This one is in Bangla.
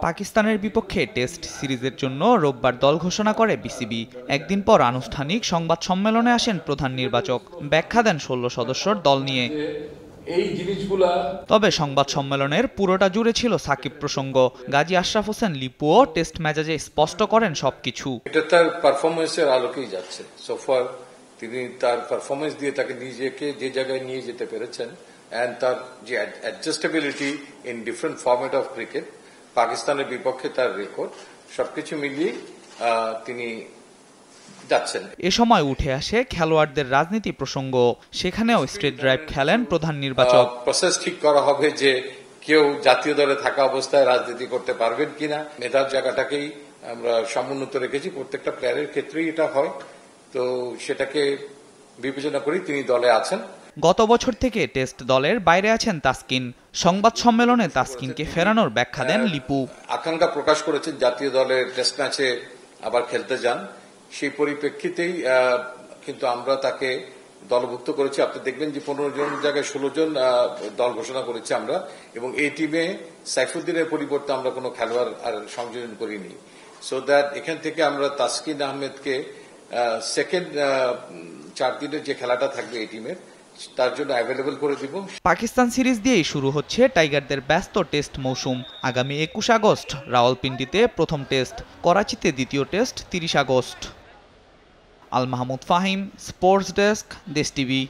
পাকিস্তানের বিপক্ষে টেস্ট সিরিজের জন্য রোববার দল ঘোষণা করে বিসিবি। একদিন পর আনুষ্ঠানিক সংবাদ সম্মেলনে আসেন প্রধান নির্বাচক, ব্যাখ্যা দেন ১৬ সদস্যর দল নিয়ে। তবে সংবাদ সম্মেলনের পুরোটা জুড়ে ছিল সাকিব প্রসঙ্গ। গাজী আশরাফ হোসেন লিপুও টেস্ট মেজাজে স্পষ্ট করেন সবকিছু। এটা তার পারফরমেন্সের আলোকেই যাচ্ছে। সোফার তিনি তার পারফরমেন্স দিয়ে তাকে নিজেকে যে জায়গায় নিয়ে যেতে পেরেছেন, এন্ড তার যে adjustability in different format of cricket, পাকিস্তানের বিপক্ষে তার রেকর্ড, সবকিছু মিলিয়ে তিনি যাচ্ছেন। এ সময় উঠে আসে খেলোয়াড়দের রাজনীতি প্রসঙ্গ। সেখানেও স্ট্রেট ড্রাইভ খেলেন প্রধান নির্বাচক। প্রসেস ঠিক করা হবে যে কেউ জাতীয় দলে থাকা অবস্থায় রাজনীতি করতে পারবেন কিনা। মেধার জায়গাটাকেই আমরা সমুন্নত রেখেছি, প্রত্যেকটা প্লেয়ারের ক্ষেত্রেই এটা হয়, তো সেটাকে বিবেচনা করি তিনি দলে আছেন। গত বছর থেকে টেস্ট দলের বাইরে আছেন তাসকিন। সংবাদ সম্মেলনে তাসকিনকে ফেরানোর ব্যাখ্যা দেন লিপু। আকাঙ্ক্ষা প্রকাশ করেছেন জাতীয় দলের টেস্ট ম্যাচে আবার খেলতে যান, সেই পরিপ্রেক্ষিতেই কিন্তু আমরা তাকে দলভুক্ত করেছি। আপনি দেখবেন যে 15 জন জায়গায় 16 জন দল ঘোষণা করেছি আমরা, এবং এই টিমে সাইফুদ্দিনের পরিবর্তে আমরা কোনো খেলোয়াড় আর সংযোজন করিনি। সো দ্যাট এখান থেকে আমরা তাসকিন আহমেদকে সেকেন্ড 4 দিনের যে খেলাটা থাকবে এই টিমের, তার জন্য অ্যাভেলেবল করে দিব। পাকিস্তান সিরিজ দিয়েই শুরু হচ্ছে টাইগারদের ব্যস্ত টেস্ট মৌসুম। আগামী 21 আগস্ট রাওয়ালপিন্ডিতে প্রথম টেস্ট, করাচিতে দ্বিতীয় test 30 August. Al Mahmud Fahim, sports desk, দেশ টিভি।